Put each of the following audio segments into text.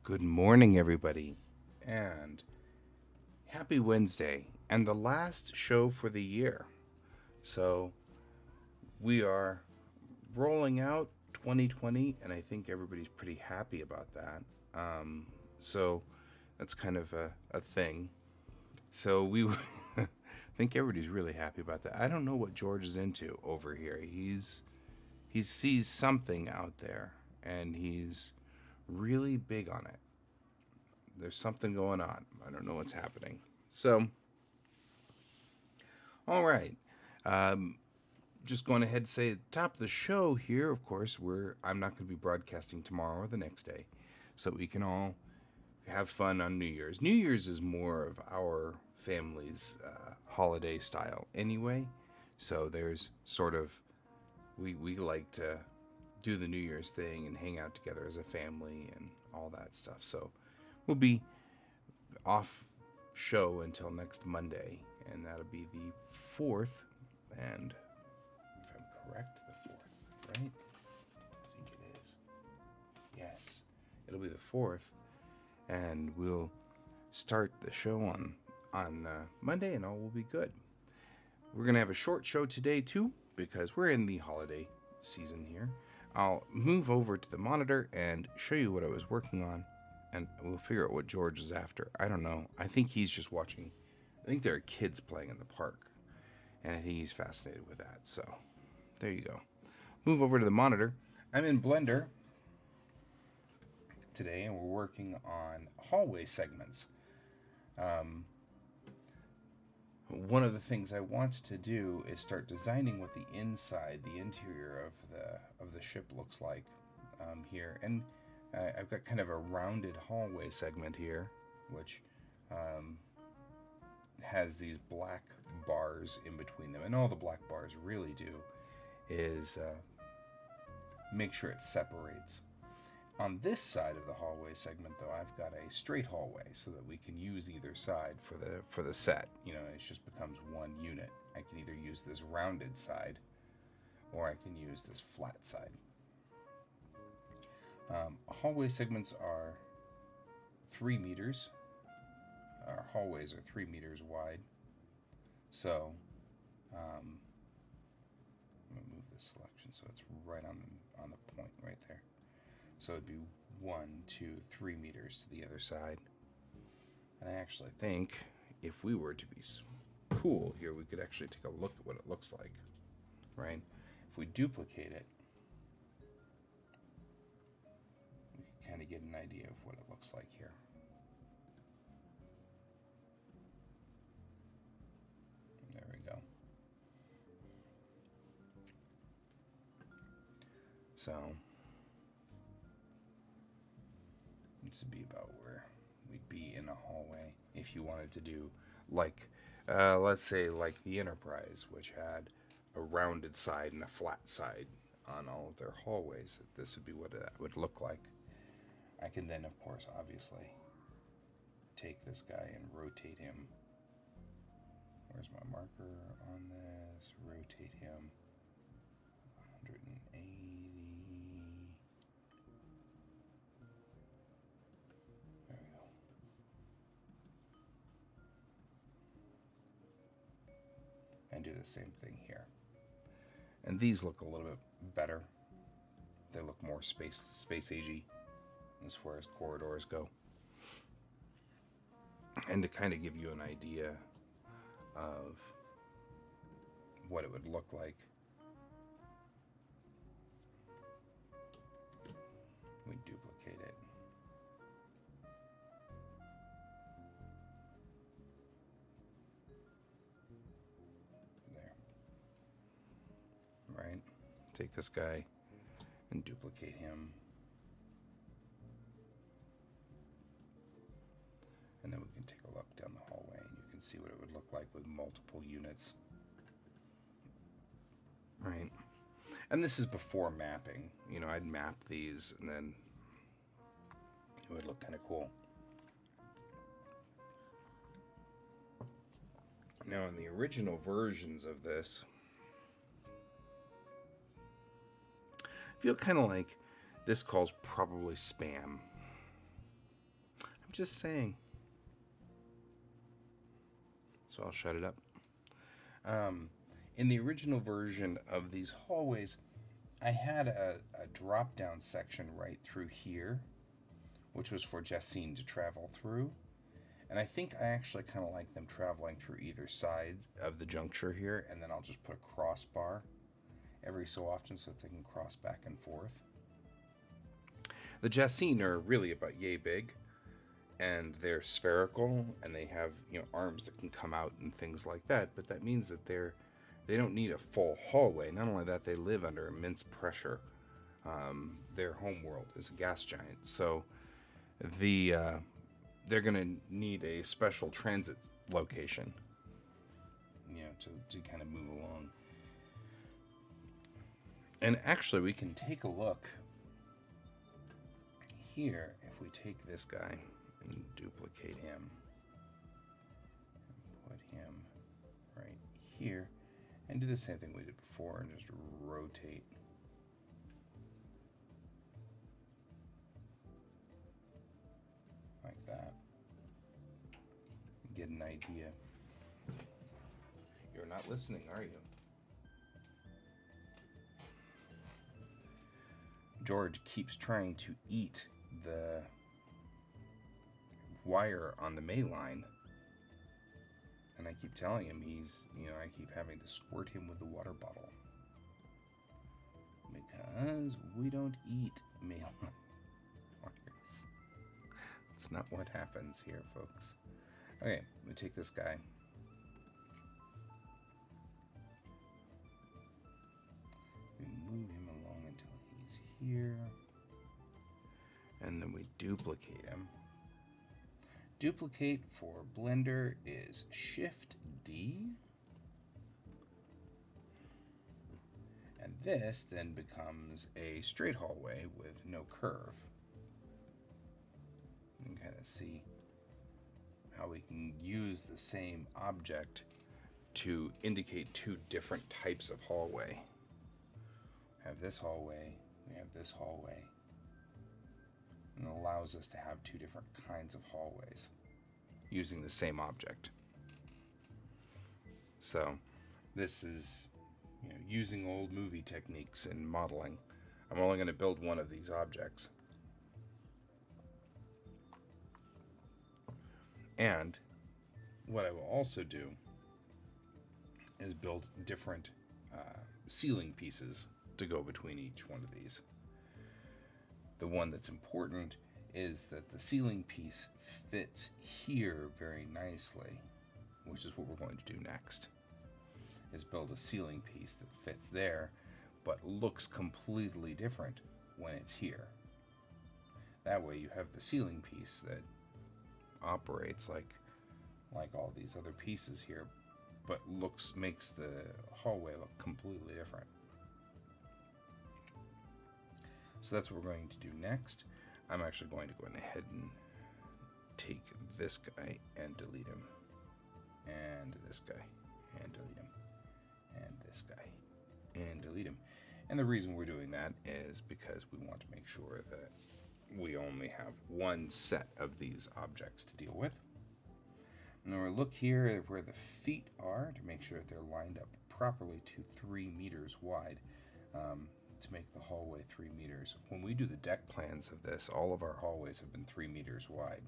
Good morning, everybody, and happy Wednesday, and the last show for the year. So, we are rolling out 2020, and I think everybody's pretty happy about that. So, that's kind of a thing. So, I think everybody's really happy about that. I don't know what George is into over here. He sees something out there, and he's really big on it. There's something going on. I don't know what's happening. So, all right. Just going ahead and say at the top of the show here, of course, I'm not going to be broadcasting tomorrow or the next day. So we can all have fun on New Year's. New Year's is more of our family's holiday style anyway. So there's sort of, we like to do the New Year's thing and hang out together as a family and all that stuff. So we'll be off show until next Monday, and that'll be the 4th, and if I'm correct, the 4th, right? I think it is. Yes, it'll be the 4th, and we'll start the show on Monday, and all will be good. We're gonna have a short show today too, because we're in the holiday season here. I'll move over to the monitor and show you what I was working on, and we'll figure out what George is after. I don't know. I think he's just watching. I think there are kids playing in the park, and I think he's fascinated with that. So there you go. Move over to the monitor. I'm in Blender today, and we're working on hallway segments. One of the things I want to do is start designing what the interior of the ship looks like here, and I've got kind of a rounded hallway segment here, which has these black bars in between them, and all the black bars really do is make sure it separates. On this side of the hallway segment, though, I've got a straight hallway so that we can use either side for the set. You know, it just becomes one unit. I can either use this rounded side, or I can use this flat side. Hallway segments are 3 meters. Our hallways are 3 meters wide. So, I'm gonna move this selection so it's right on the point right there. So it'd be 1, 2, 3 meters to the other side. And I actually think if we were to be cool here, we could actually take a look at what it looks like, right? If we duplicate it, we can kind of get an idea of what it looks like here. There we go. So this would be about where we'd be in a hallway if you wanted to do like, let's say like the Enterprise, which had a rounded side and a flat side on all of their hallways. This would be what that would look like. I can then, of course, obviously take this guy and rotate him. Where's my marker on this? Rotate him 180. There we go. And do the same thing here. And these look a little bit better. They look more space agey as far as corridors go. And to kind of give you an idea of what it would look like, we duplicate it. There. Right? Take this guy and duplicate him. And then we can take a look down the hallway and you can see what it would look like with multiple units. Right? And this is before mapping. You know, I'd map these and then it would look kind of cool. Now, in the original versions of this, I feel kind of like this calls probably spam. Just saying. So I'll shut it up. In the original version of these hallways, I had a drop-down section right through here, which was for Jessine to travel through. And I think I actually kind of like them traveling through either side of the juncture here, and then I'll just put a crossbar every so often so that they can cross back and forth. The Jessine are really about yay big, and they're spherical, and they have, you know, arms that can come out and things like that, but that means that they don't need a full hallway. Not only that, they live under immense pressure. Their home world is a gas giant, so they're going to need a special transit location, you know, to kind of move along. And actually, we can take a look here if we take this guy and duplicate him and put him right here and do the same thing we did before and just rotate. Like that. Get an idea. You're not listening, are you? George keeps trying to eat the wire on the May line, and I keep telling him I keep having to squirt him with the water bottle because we don't eat May line wires. That's not what happens here, folks. Okay, we take this guy. We move him along until he's here. And then we duplicate him. Duplicate for Blender is Shift D. And this then becomes a straight hallway with no curve. You can kind of see how we can use the same object to indicate two different types of hallway. We have this hallway, we have this hallway. And it allows us to have two different kinds of hallways using the same object. So this is, you know, using old movie techniques in modeling. I'm only going to build one of these objects. And what I will also do is build different ceiling pieces to go between each one of these. The one that's important is that the ceiling piece fits here very nicely, which is what we're going to do next, is build a ceiling piece that fits there, but looks completely different when it's here. That way you have the ceiling piece that operates like all these other pieces here, but makes the hallway look completely different. So that's what we're going to do next. I'm actually going to go ahead and take this guy and delete him, and this guy and delete him, and this guy and delete him. And the reason we're doing that is because we want to make sure that we only have one set of these objects to deal with. And then we'll look here where the feet are to make sure that they're lined up properly to 3 meters wide. To make the hallway 3 meters. When we do the deck plans of this, all of our hallways have been 3 meters wide.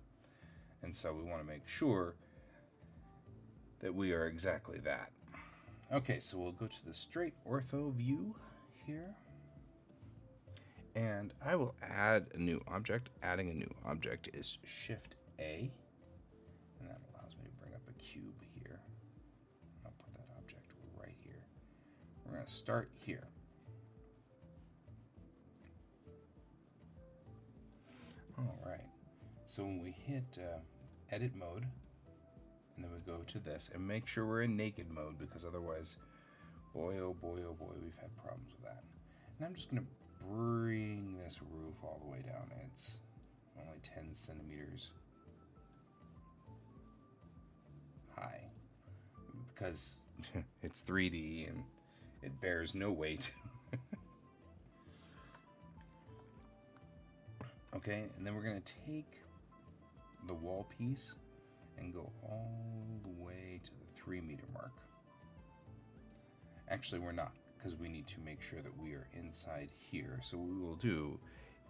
And so we want to make sure that we are exactly that. Okay, so we'll go to the straight ortho view here. And I will add a new object. Adding a new object is Shift A. And that allows me to bring up a cube here. I'll put that object right here. We're going to start here. Alright, so when we hit edit mode, and then we go to this, and make sure we're in naked mode, because otherwise, boy oh boy oh boy, we've had problems with that. And I'm just going to bring this roof all the way down. It's only 10 centimeters high, because it's 3D and it bears no weight. Okay, and then we're going to take the wall piece and go all the way to the 3-meter mark. Actually, we're not, because we need to make sure that we are inside here. So what we will do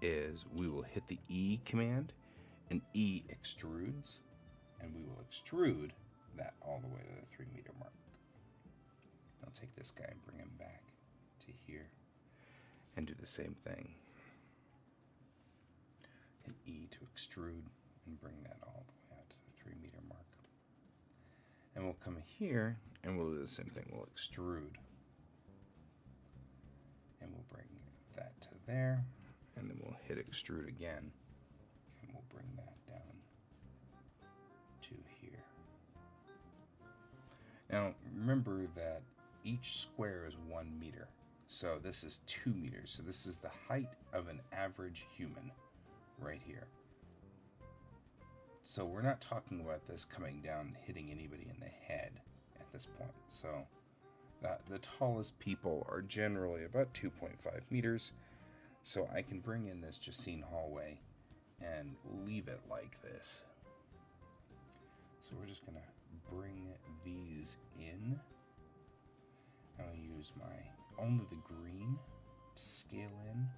is we will hit the E command, and E extrudes, and we will extrude that all the way to the 3-meter mark. I'll take this guy and bring him back to here and do the same thing. Hit E to extrude and bring that all the way out to the 3-meter mark. And we'll come here and we'll do the same thing. We'll extrude. And we'll bring that to there. And then we'll hit extrude again. And we'll bring that down to here. Now, remember that each square is 1 meter. So this is 2 meters. So this is the height of an average human right here. So we're not talking about this coming down and hitting anybody in the head at this point. So the tallest people are generally about 2.5 meters. So I can bring in this Jacine hallway and leave it like this. So we're just going to bring these in. I'm going to use my only the green to scale in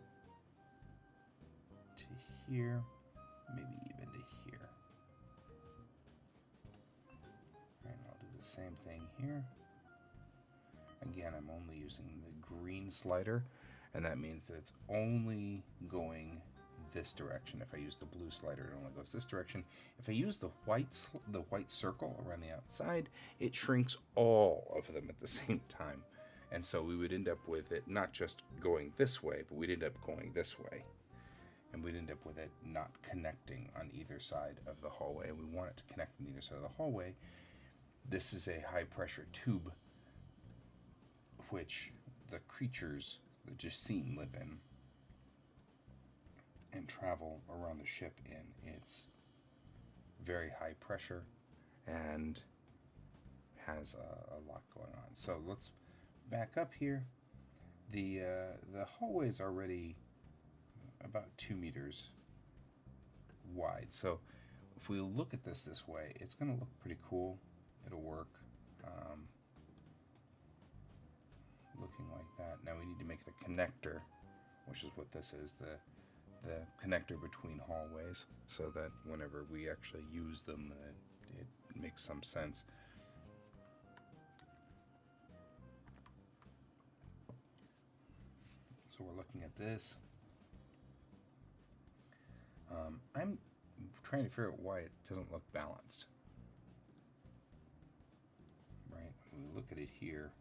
to here, maybe even to here. And I'll do the same thing here. Again, I'm only using the green slider, and that means that it's only going this direction. If I use the blue slider, it only goes this direction. If I use the white circle around the outside, it shrinks all of them at the same time. And so we would end up with it not just going this way, but we'd end up going this way. And we'd end up with it not connecting on either side of the hallway. And we want it to connect on either side of the hallway. This is a high pressure tube which the creatures that Jacine live in and travel around the ship in. It's very high pressure and has a lot going on. So let's back up here. The hallway is already about 2 meters wide. So if we look at this way, it's going to look pretty cool. It'll work. Looking like that. Now we need to make the connector, which is what this is, the connector between hallways, so that whenever we actually use them, it makes some sense. So we're looking at this. I'm trying to figure out why it doesn't look balanced. Right? When we look at it here,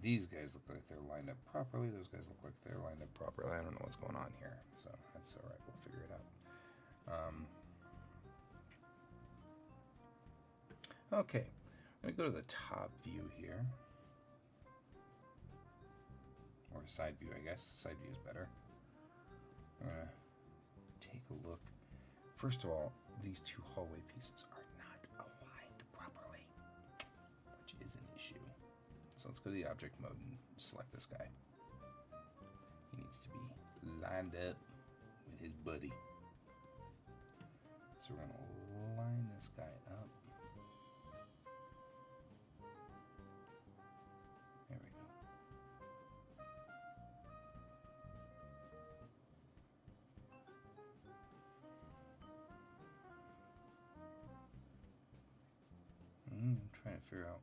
these guys look like they're lined up properly. Those guys look like they're lined up properly. I don't know what's going on here, so that's all right. We'll figure it out. Okay, I'm going to go to the top view here. Or side view, I guess. Side view is better. I'm going to take a look. First of all, these two hallway pieces are not aligned properly, which is an issue. So let's go to the object mode and select this guy. He needs to be lined up with his buddy. So we're going to line this guy up. There we go. I'm trying to figure out,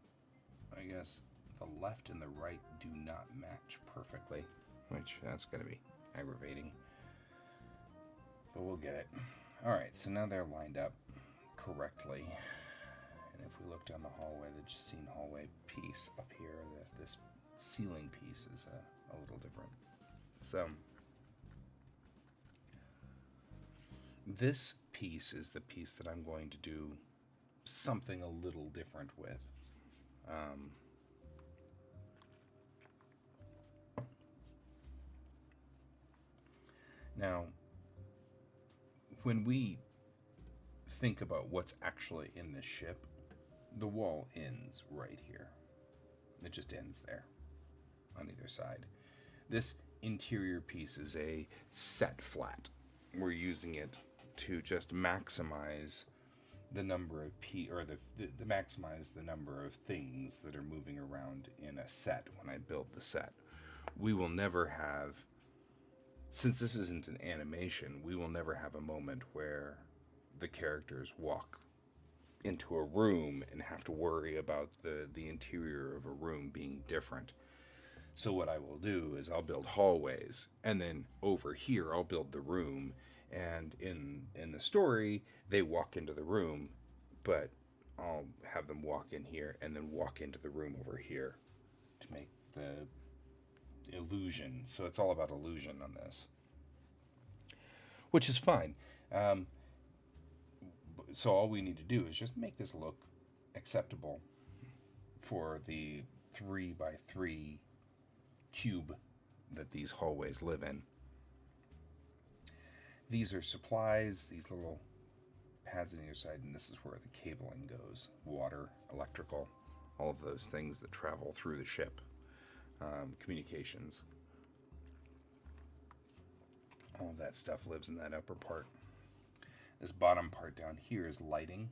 I guess, the left and the right do not match perfectly, which that's going to be aggravating, but we'll get it. Alright, so now they're lined up correctly, and if we look down the hallway, the Jacine hallway piece up here, this ceiling piece is a little different. So this piece is the piece that I'm going to do something a little different with. Now, when we think about what's actually in this ship, the wall ends right here. It just ends there on either side. This interior piece is a set flat. We're using it to just maximize the number of maximize the number of things that are moving around in a set when I build the set. We will never have, since this isn't an animation, we will never have a moment where the characters walk into a room and have to worry about the interior of a room being different. So what I will do is I'll build hallways, and then over here I'll build the room, and in the story they walk into the room, but I'll have them walk in here and then walk into the room over here to make the illusion. So it's all about illusion on this, which is fine. So all we need to do is just make this look acceptable for the 3x3 cube that these hallways live in. These are supplies, these little pads on either side, and this is where the cabling goes. Water, electrical, all of those things that travel through the ship. Communications. All of that stuff lives in that upper part. This bottom part down here is lighting,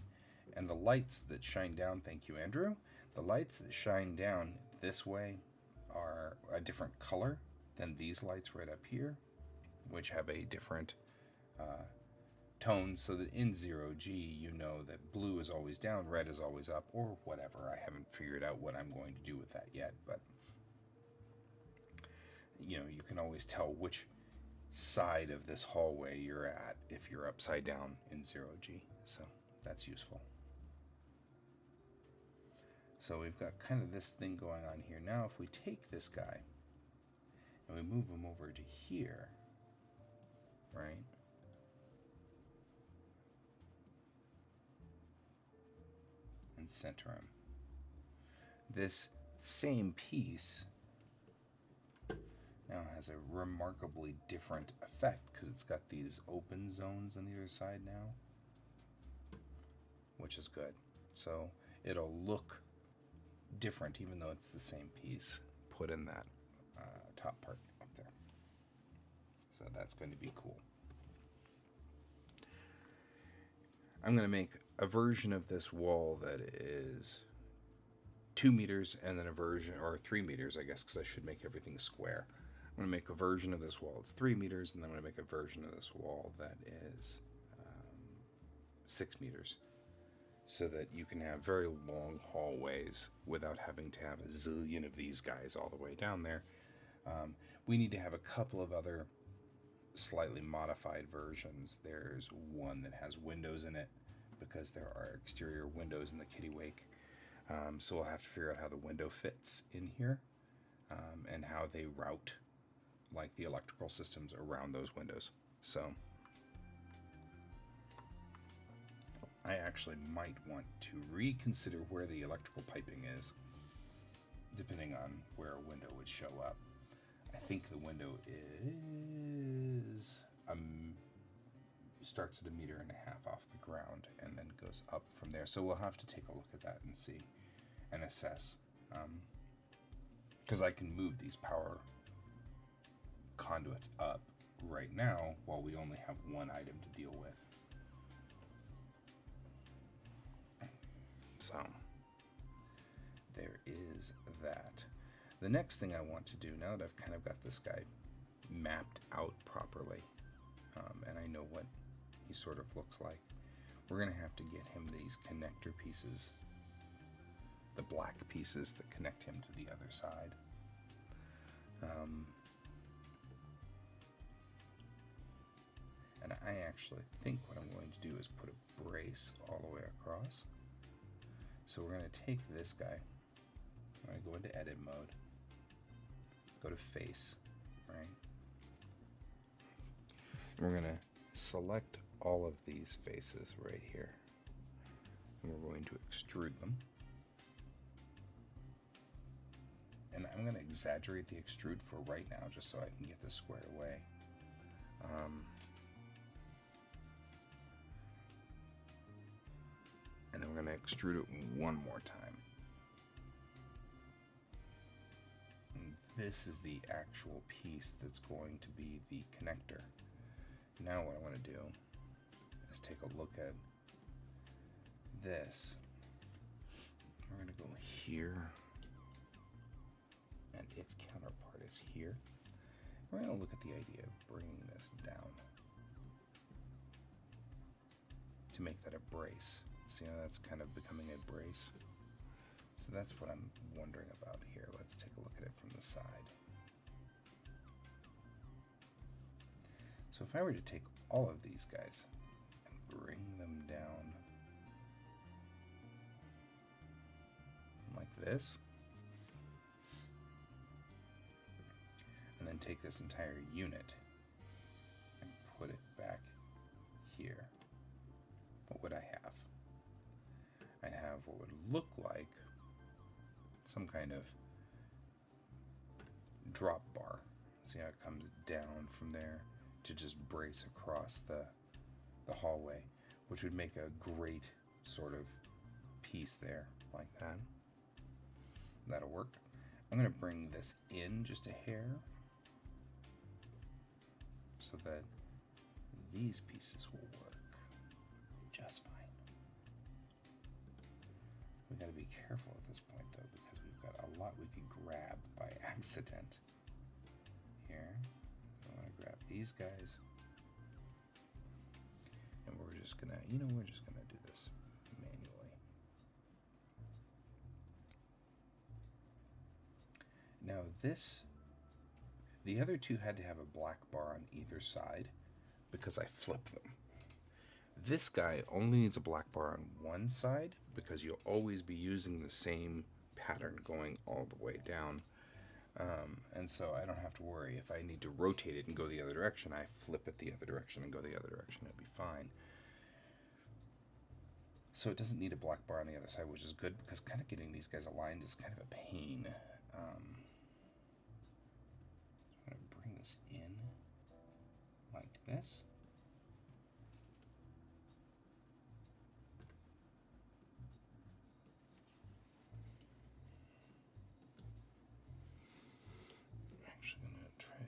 and the lights that shine down, thank you Andrew, the lights that shine down this way are a different color than these lights right up here, which have a different tone, so that in 0G you know that blue is always down, red is always up, or whatever. I haven't figured out what I'm going to do with that yet, but you know, you can always tell which side of this hallway you're at if you're upside down in 0G, so that's useful. So we've got kind of this thing going on here. Now if we take this guy and we move him over to here, right, and center him, this same piece now has a remarkably different effect because it's got these open zones on the other side now, which is good. So it'll look different even though it's the same piece put in that top part up there. So that's going to be cool. I'm going to make a version of this wall that is 2 meters and then a version, or 3 meters I guess, because I should make everything square. I'm going to make a version of this wall that's 3 meters, and then I'm going to make a version of this wall that is 6 meters, so that you can have very long hallways without having to have a zillion of these guys all the way down there. We need to have a couple of other slightly modified versions. There's one that has windows in it because there are exterior windows in the Kittiwake. So we'll have to figure out how the window fits in here, and how they route like the electrical systems around those windows. So I actually might want to reconsider where the electrical piping is, depending on where a window would show up. I think the window is starts at 1.5 meters off the ground and then goes up from there. So we'll have to take a look at that and see and assess, because I can move these power conduits up right now while we only have one item to deal with. So there is that. The next thing I want to do, now that I've kind of got this guy mapped out properly, and I know what he sort of looks like, we're going to have to get him these connector pieces, the black pieces that connect him to the other side. And I actually think what I'm going to do is put a brace all the way across. So we're going to take this guy, I'm going to go into edit mode, go to face, right? And we're going to select all of these faces right here, and we're going to extrude them. And I'm going to exaggerate the extrude for right now just so I can get this squared away. And then we're going to extrude it one more time. And this is the actual piece that's going to be the connector. Now what I want to do is take a look at this. We're going to go here, and its counterpart is here. We're going to look at the idea of bringing this down to make that a brace. See how that's kind of becoming a brace? So that's what I'm wondering about here. Let's take a look at it from the side. So if I were to take all of these guys and bring them down like this, and then take this entire unit and put it back here, what would I have? I'd have what would look like some kind of drop bar. See how it comes down from there to just brace across the hallway, which would make a great sort of piece there, like that. That'll work. I'm going to bring this in just a hair so that these pieces will work just fine. We got to be careful at this point though, because we've got a lot we could grab by accident. Here, I want to grab these guys, and we're just gonna, we're just gonna do this manually. Now the other two had to have a black bar on either side because I flipped them. This guy only needs a black bar on one side because you'll always be using the same pattern going all the way down. And so I don't have to worry. If I need to rotate it and go the other direction, I flip it the other direction and go the other direction. It'll be fine. So it doesn't need a black bar on the other side, which is good because kind of getting these guys aligned is kind of a pain. So I'm going to bring this in like this.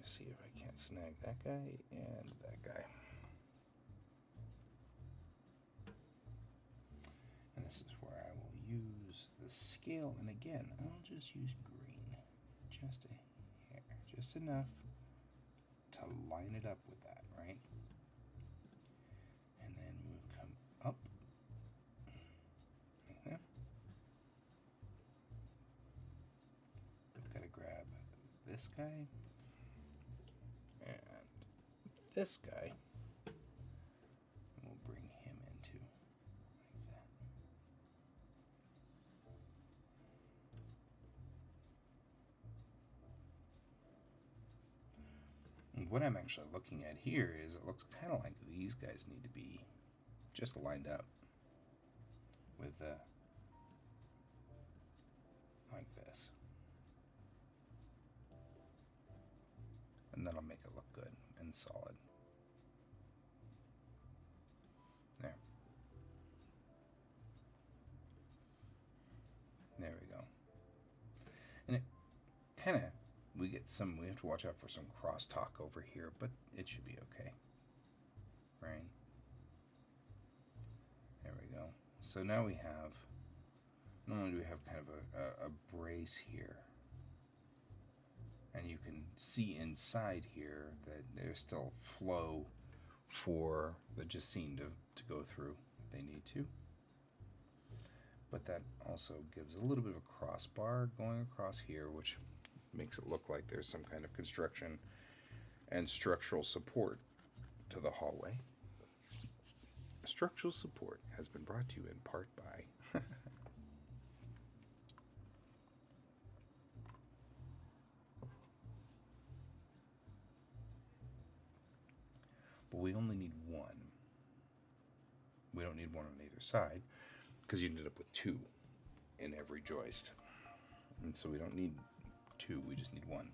See if I can't snag that guy and that guy. And this is where I will use the scale, and again, I'll just use green, just a hair, just enough to line it up with that, right? And then we'll come up like that. We've got to grab this guy and this guy, and we'll bring him into like that. And what I'm actually looking at here is it looks kind of like these guys need to be just lined up with like this. And that'll make it look good and solid. There. There we go. And it kind of, we have to watch out for some crosstalk over here, but it should be okay. Right? There we go. So now we have, not only do we have kind of a brace here, and you can see inside here that there's still flow for the Jacine to go through if they need to. But that also gives a little bit of a crossbar going across here, which makes it look like there's some kind of construction and structural support to the hallway. Structural support has been brought to you in part by but we only need one. We don't need one on either side because you ended up with two in every joist. And so we don't need two, we just need one.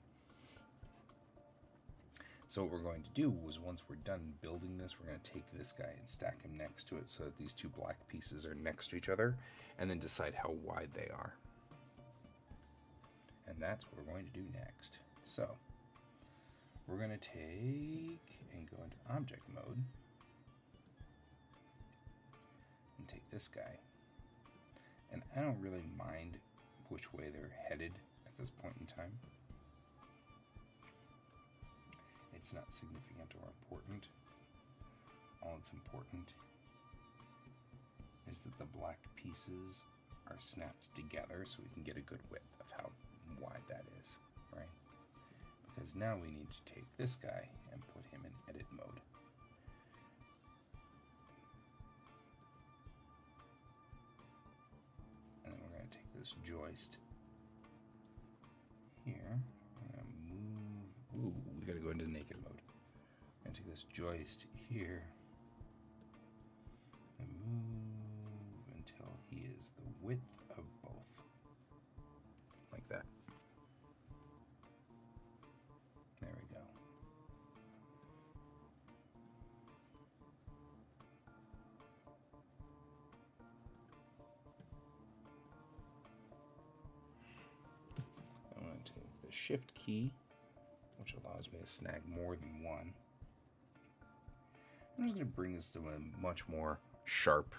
So what we're going to do is once we're done building this, we're going to take this guy and stack him next to it so that these two black pieces are next to each other, and then decide how wide they are. And that's what we're going to do next. So we're going to take and go into object mode and take this guy. And I don't really mind which way they're headed at this point in time. It's not significant or important. All that's important is that the black pieces are snapped together so we can get a good width of how wide that is, right? Because now we need to take this guy and put him in edit mode. And then we're going to take this joist here. We're going to move. Ooh, we got to go into naked mode. We're going to take this joist here and move until he is the width of both. Like that. There we go. I'm going to take the shift key, which allows me to snag more than one. I'm just going to bring this to a much more sharp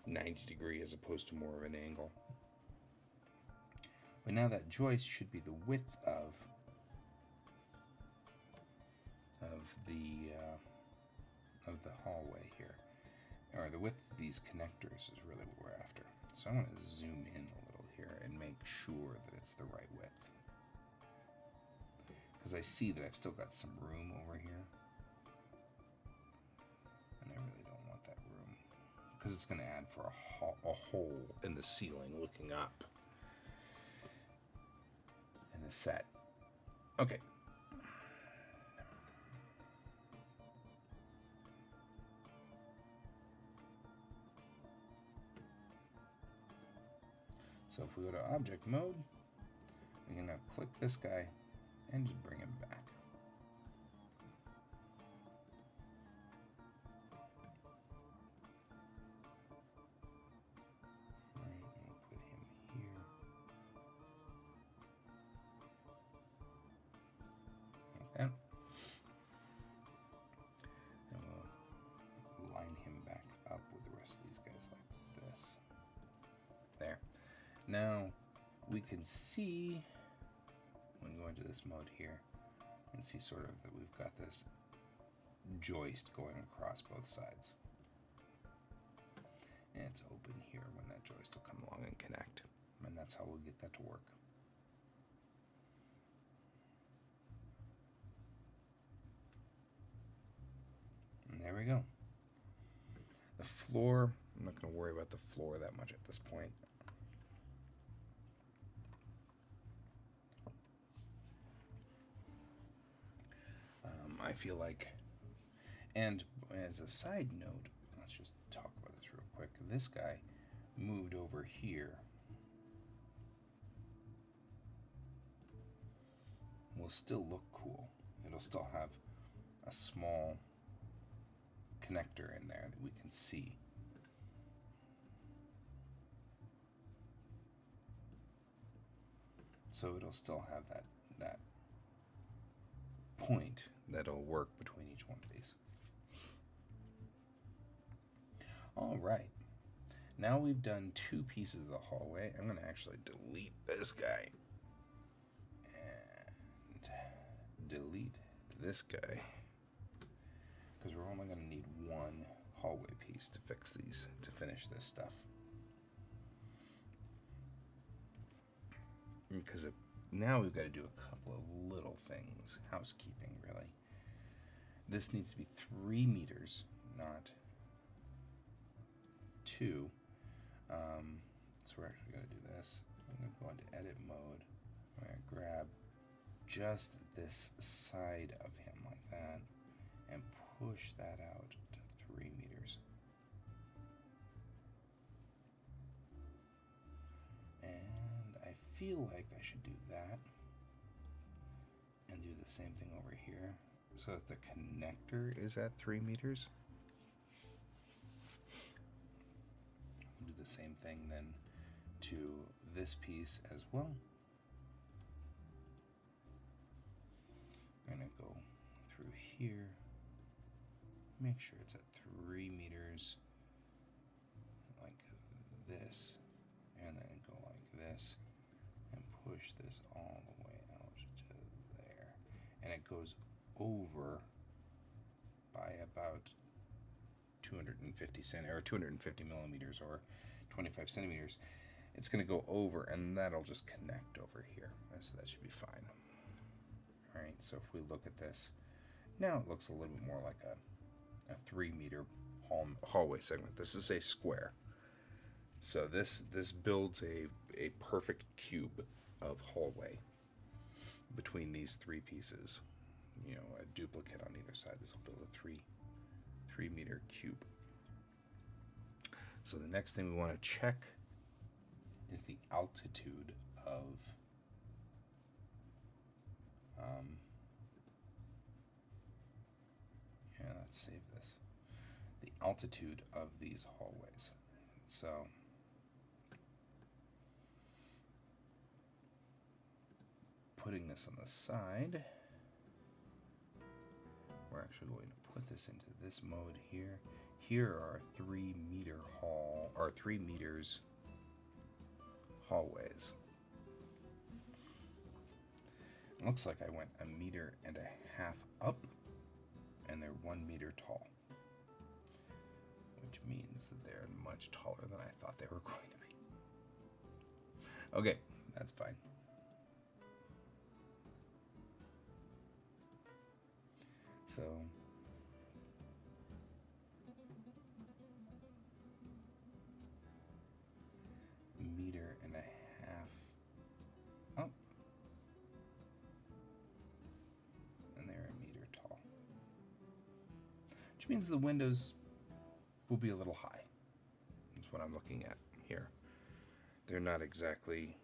90 degree as opposed to more of an angle. But now that joist should be the width of the hallway here, or the width of these connectors is really what we're after. So I'm going to zoom in a little here and make sure that it's the right width, because I see that I've still got some room over here, and I really don't want that room because it's going to add for a hole in the ceiling looking up in the set. Okay. So if we go to object mode, we can now click this guy and just bring him back. All right, we'll put him here. Like that. And we'll line him back up with the rest of these guys like this. There. Now we can see, when we go into this mode here, and see sort of that we've got this joist going across both sides. And it's open here when that joist will come along and connect. And that's how we'll get that to work. And there we go. The floor, I'm not going to worry about the floor that much at this point. I feel like, and as a side note, let's just talk about this real quick. This guy moved over here. Will still look cool. It'll still have a small connector in there that we can see. So it'll still have that point that'll work between each one of these. All right, now we've done two pieces of the hallway. I'm going to actually delete this guy and delete this guy, because we're only going to need one hallway piece to fix these, to finish this stuff. Because now we've got to do a couple of little things, housekeeping really. This needs to be 3 meters, not 2. So we're actually going to do this. I'm going to go into edit mode. I'm going to grab just this side of him like that and push that out to 3 meters. And I feel like I should do that and do the same thing over here so that the connector is at 3 meters. We'll do the same thing then to this piece as well. I'm going to go through here, make sure it's at 3 meters, like this, and then go like this, and push this all the way out to there. And it goes over by about 250 millimeters or 25 centimeters. It's going to go over, and that'll just connect over here. So that should be fine. All right, so if we look at this, now it looks a little bit more like a 3-meter hallway segment. This is a square. So this builds a perfect cube of hallway between these 3 pieces. You know, a duplicate on either side. This will build a 3-meter cube. So the next thing we want to check is the altitude of let's save this. The altitude of these hallways. So putting this on the side, we're actually going to put this into this mode here. Here are 3 meters hallways. It looks like I went 1.5 meters up, and they're 1 meter tall, which means that they're much taller than I thought they were going to be. Okay, that's fine. So meter and a half up, and they're 1 meter tall, which means the windows will be a little high. That's what I'm looking at here. They're not exactly,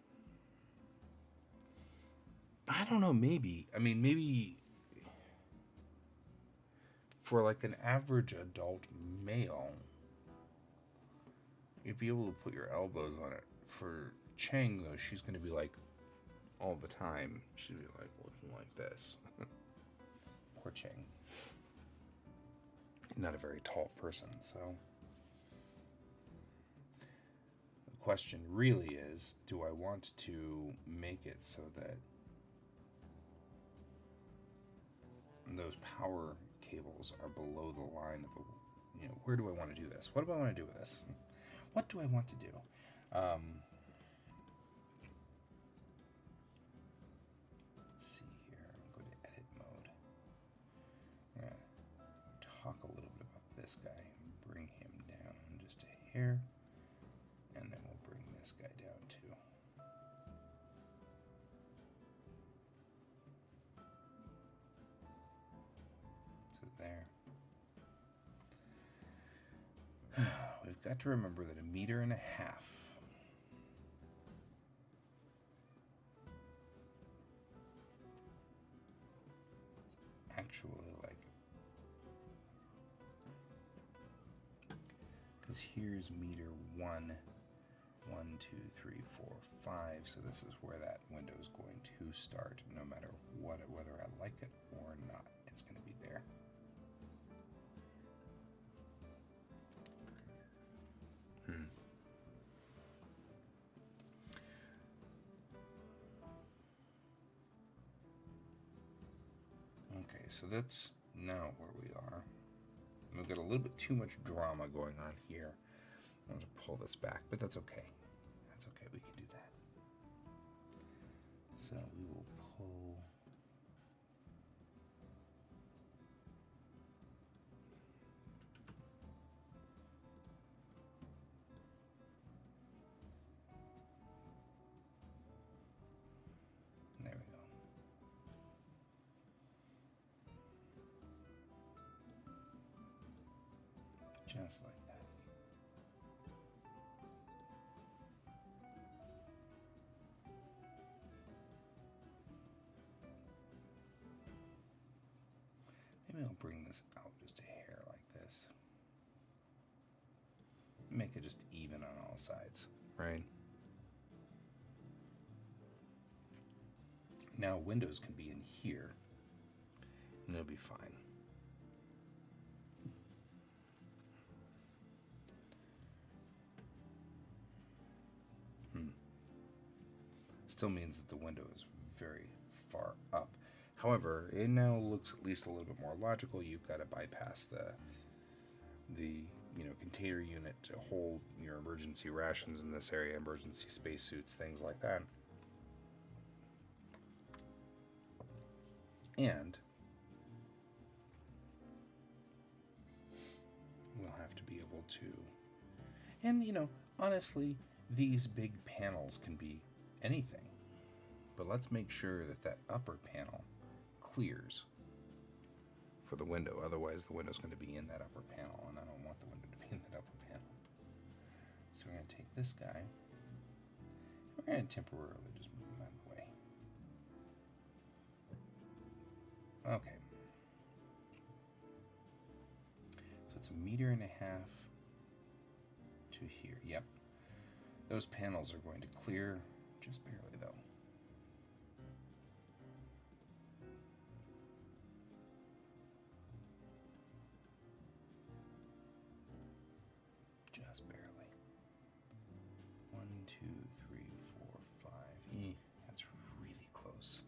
I don't know, maybe for like an average adult male, you'd be able to put your elbows on it. For Chang, though, she's going to be like, all the time, she'd be like looking like this. Poor Chang. Not a very tall person, so. The question really is, do I want to make it so that those power cables are below the line of the, where do I want to do this? What do I want to do with this? What do I want to do? Let's see here. I'll go to edit mode. I'm going to talk a little bit about this guy. Bring him down just a hair. And then we'll bring this guy down too. So there. We've got to remember that 1.5 meters actually like, because here's meter 1, 1, 2, 3, 4, 5. So this is where that window is going to start, no matter what, whether I like it or not. It's going to be there. Okay, so that's now where we are. We've got a little bit too much drama going on here. I'm going to pull this back, but that's okay. That's okay, we can do that. So we will pull. There we go. Just like that. Maybe I'll bring this out just a hair like this. Make it just even on all sides, right? Now windows can be in here and it'll be fine. Still means that the window is very far up. However, it now looks at least a little bit more logical. You've got to bypass the container unit to hold your emergency rations in this area, emergency spacesuits, things like that. And we'll have to be able to, and honestly, these big panels can be anything. But let's make sure that that upper panel clears for the window. Otherwise, the window's going to be in that upper panel, and I don't want the window to be in that upper panel. So we're going to take this guy. We're going to temporarily just move him out of the way. Okay. So it's 1.5 meters to here. Yep. Those panels are going to clear just barely, though. Just barely. 1, 2, 3, 4, 5. That's really close.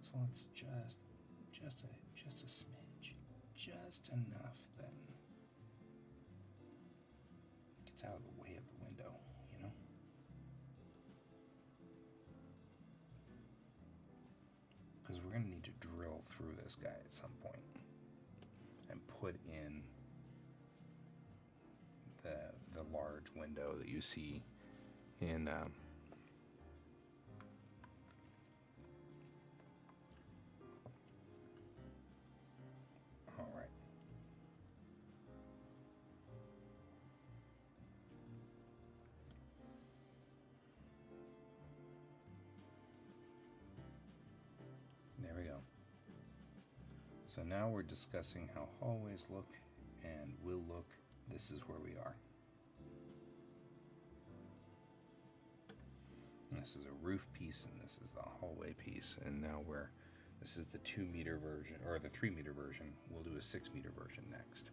So let's just a smidge, just enough that gets out of the way of the window, Because we're going to need to drill through this guy at some point and put in the large window that you see in all right. There we go. So now we're discussing how hallways look and will look. This is where we are. And this is a roof piece, and this is the hallway piece. And now this is the 2 meter version, or the 3 meter version. We'll do a 6 meter version next.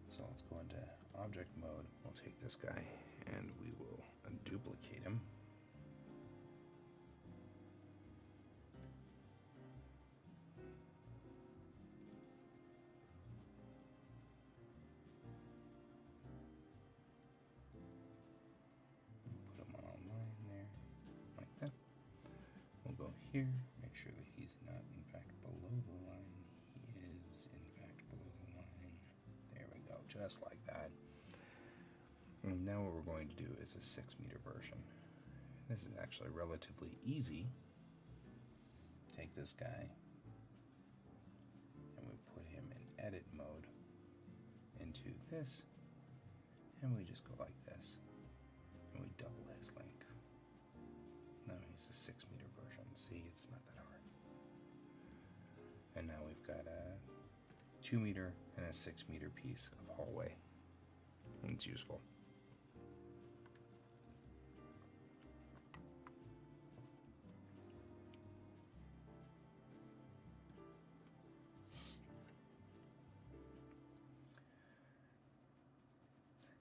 So let's go into object mode. We'll take this guy and we will duplicate him. Here, make sure that he's not in fact below the line. He is in fact below the line. There we go, just like that. And now what we're going to do is a 6 meter version. This is actually relatively easy. Take this guy and we put him in edit mode into this, and we just go like this, and we double his length. Now he's a 6 meter version. See, it's not that hard. And now we've got a 2 meter and a 6 meter piece of hallway. And it's useful.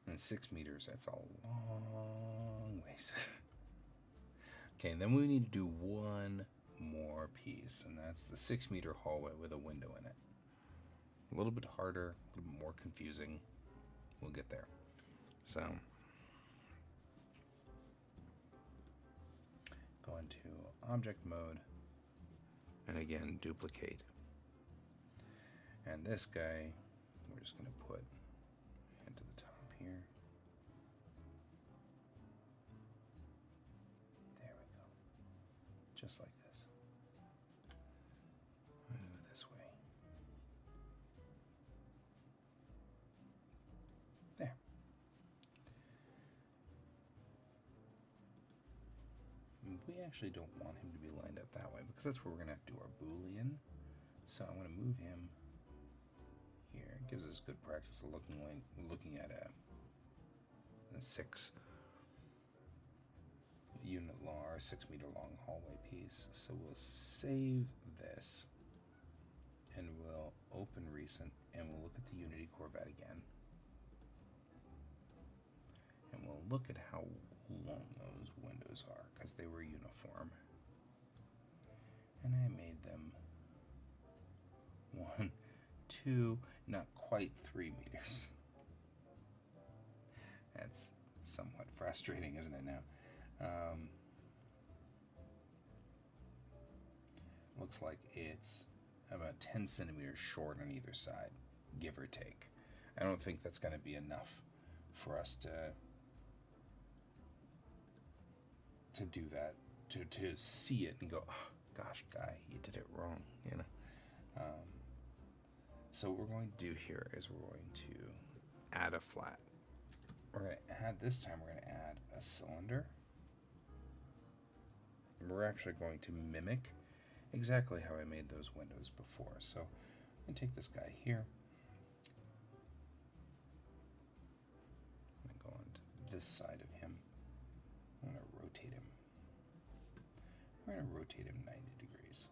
And 6 meters, that's a long ways. Okay, and then we need to do one more piece, and that's the 6 meter hallway with a window in it. A little bit harder, a little bit more confusing. We'll get there. So, go into object mode, and again, duplicate. And this guy, we're just going to put into the top here. Just like this. Move this way. There. We actually don't want him to be lined up that way because that's where we're going to have to do our Boolean. So I'm going to move him here. It gives us good practice of looking at a 6 unit long or 6 meter long hallway piece. So we'll save this and we'll open recent and we'll look at the Unity Corvette again. And we'll look at how long those windows are because they were uniform. And I made them 1, 2, not quite 3 meters. That's somewhat frustrating, isn't it now? Looks like it's about 10 centimeters short on either side, give or take. I don't think that's going to be enough for us to do that, to see it and go, oh, gosh, guy, you did it wrong, you know. So what we're going to do here is we're going to add a flat. We're going to add, this time we're going to add a cylinder. And we're actually going to mimic exactly how I made those windows before. So I'm going to take this guy here. I'm going to go on to this side of him. I'm going to rotate him. We're going to rotate him 90 degrees.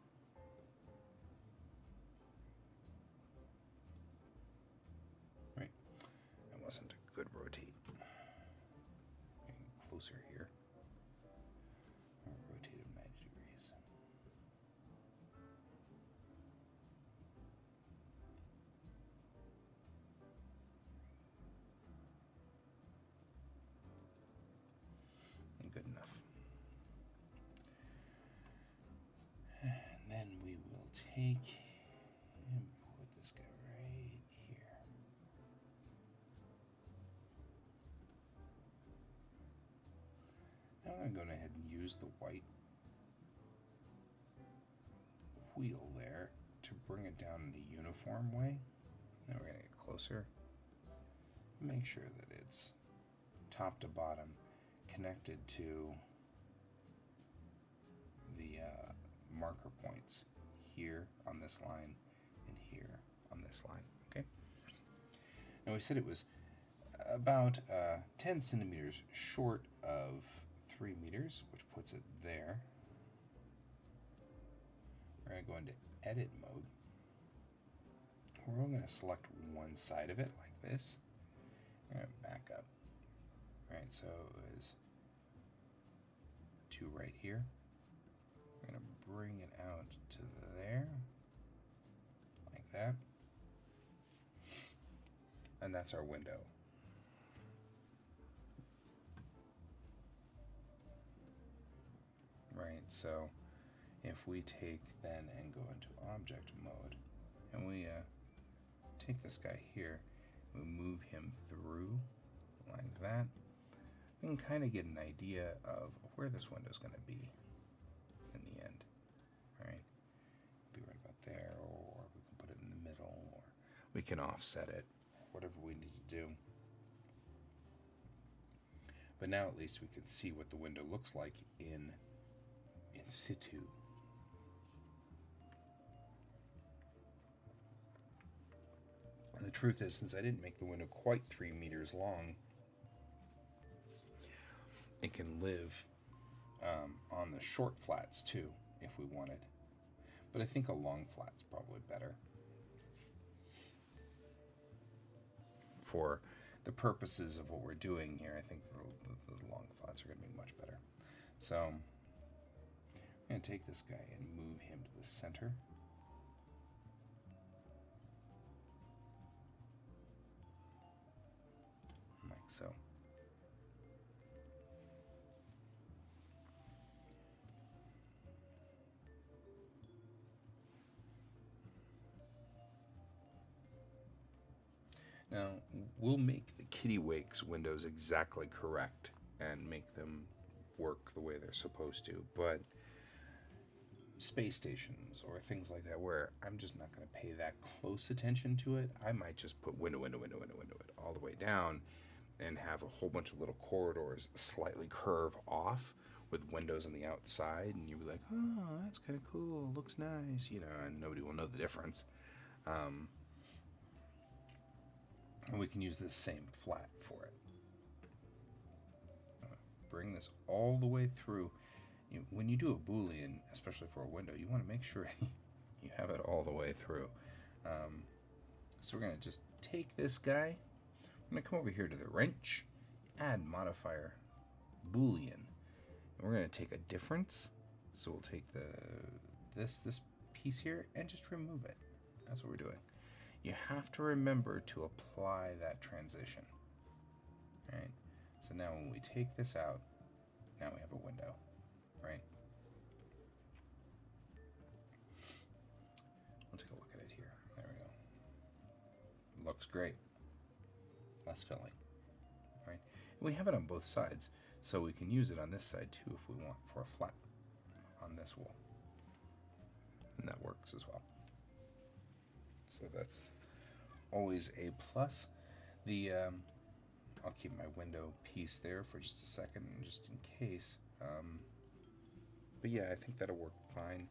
Right. That wasn't a good rotate. Getting closer here. I'll rotate him 90 degrees. And good enough. And then we will take and put this guy right here. Now I'm going to go ahead and use the white wheel there to bring it down in a uniform way. Now we're going to get closer. Make sure that it's top to bottom connected to the marker points here on this line and here on this line. Okay. Now we said it was about 10 centimeters short of 3 meters, which puts it there. We're going to go into edit mode. We're only going to select one side of it like this. We're going to back up. All right, so it was 2 right here. We're going to bring it out to there, like that. And that's our window. Right, so if we take then and go into object mode, and we take this guy here, we move him through like that, we can kind of get an idea of where this window is going to be in the end. All right, be right about there, or we can put it in the middle, or we can offset it, whatever we need to do. But now at least we can see what the window looks like in situ. And the truth is, since I didn't make the window quite 3 meters long, it can live on the short flats too, if we wanted. But I think a long flat's probably better for the purposes of what we're doing here. I think the long flats are going to be much better. So I'm going to take this guy and move him to the center. Like so. Now, we'll make the Kittiwakes windows exactly correct and make them work the way they're supposed to, but space stations or things like that where I'm just not going to pay that close attention to it, I might just put window it all the way down and have a whole bunch of little corridors slightly curve off with windows on the outside, and you'll be like, oh, that's kind of cool, looks nice, you know, and nobody will know the difference. And we can use this same flat for it. Bring this this all the way through. When you do a Boolean, especially for a window, you want to make sure you have it all the way through. So we're going to just take this guy. I'm going to come over here to the wrench, add modifier Boolean. And we're going to take a difference. So we'll take this piece here and just remove it. That's what we're doing. You have to remember to apply that transition. Right? So now when we take this out, now we have a window. Right? We'll take a look at it here. There we go. Looks great. Less filling. Right? And we have it on both sides, so we can use it on this side too if we want for a flat on this wall. And that works as well. So that's always a plus. I'll keep my window piece there for just a second, just in case. But yeah, I think that'll work fine.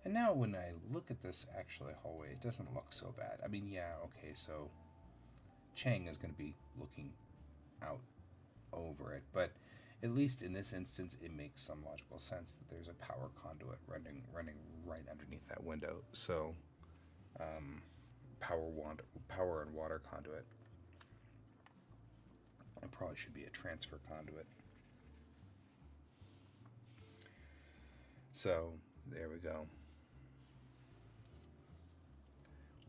And now when I look at this actually hallway, it doesn't look so bad. I mean, yeah, okay, so Chang is going to be looking out over it, but at least in this instance, it makes some logical sense that there's a power conduit running right underneath that window. So, power and water conduit. It probably should be a transfer conduit. So, there we go.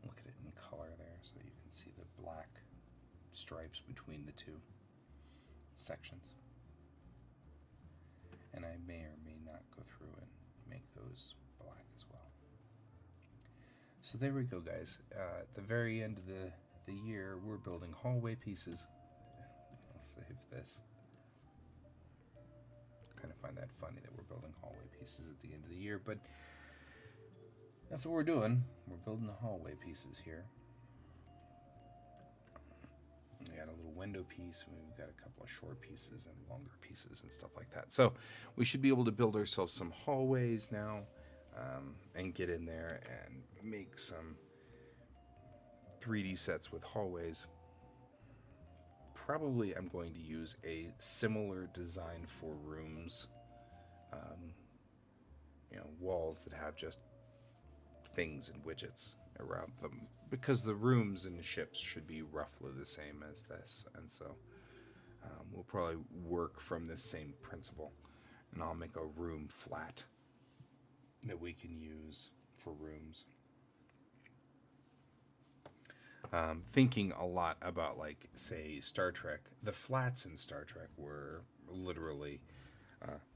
Look at it in color there so you can see the black stripes between the two sections. And I may or may not go through and make those black as well. So there we go, guys. At the very end of the year, we're building hallway pieces. I'll save this. Kind of find that funny that we're building hallway pieces at the end of the year, but that's what we're doing. We're building the hallway pieces here. We got a little window piece, we've got a couple of short pieces and longer pieces and stuff like that. So we should be able to build ourselves some hallways now, and get in there and make some 3D sets with hallways. Probably I'm going to use a similar design for rooms, walls that have just things and widgets around them, because the rooms in the ships should be roughly the same as this, and so we'll probably work from this same principle, and I'll make a room flat that we can use for rooms. Thinking a lot about, like, say, Star Trek. The flats in Star Trek were literally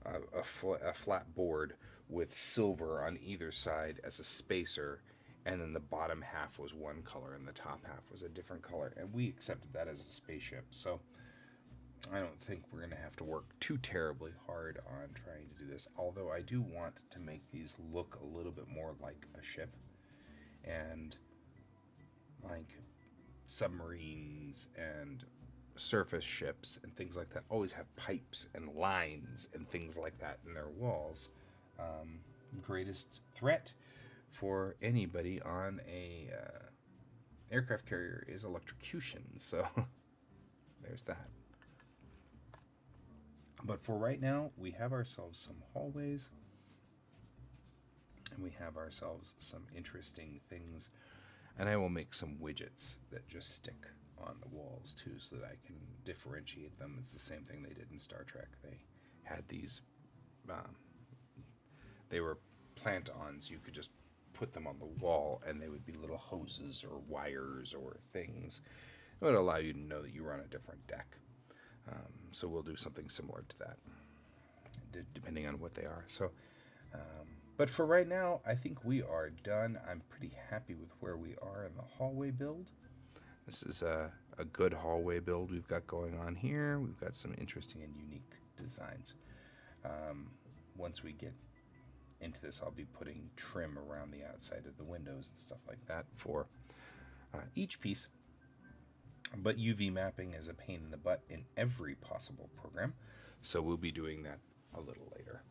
a flat board with silver on either side as a spacer, and then the bottom half was one color and the top half was a different color, and we accepted that as a spaceship. So I don't think we're going to have to work too terribly hard on trying to do this, although I do want to make these look a little bit more like a ship, and like submarines and surface ships and things like that always have pipes and lines and things like that in their walls. Greatest threat for anybody on a aircraft carrier is electrocution, so there's that. But for right now, we have ourselves some hallways, and we have ourselves some interesting things, and I will make some widgets that just stick on the walls too, so that I can differentiate them. It's the same thing they did in Star Trek. They had these, they were plant-ons. You could just put them on the wall, and they would be little hoses or wires or things. It would allow you to know that you were on a different deck. So we'll do something similar to that, depending on what they are. So, but for right now, I think we are done. I'm pretty happy with where we are in the hallway build. This is a good hallway build we've got going on here. We've got some interesting and unique designs. Once we get into this, I'll be putting trim around the outside of the windows and stuff like that for each piece. But UV mapping is a pain in the butt in every possible program, so we'll be doing that a little later.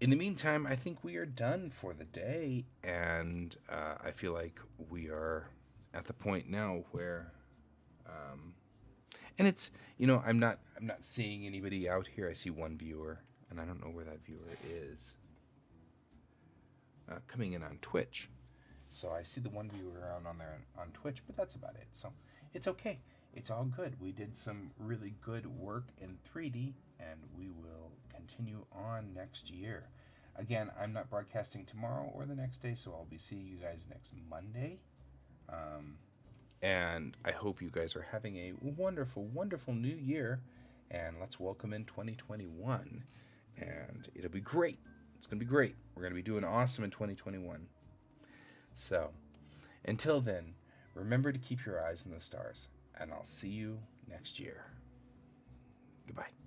In the meantime, I think we are done for the day, and I feel like we are at the point now where, And it's, I'm not seeing anybody out here. I see one viewer, and I don't know where that viewer is. Coming in on Twitch. So I see the one viewer around on there on Twitch, but that's about it. So it's okay. It's all good. We did some really good work in 3D, and we will continue on next year. Again, I'm not broadcasting tomorrow or the next day, so I'll be seeing you guys next Monday. And I hope you guys are having a wonderful, wonderful new year. And let's welcome in 2021. And it'll be great. It's going to be great. We're going to be doing awesome in 2021. So, until then, remember to keep your eyes on the stars. And I'll see you next year. Goodbye.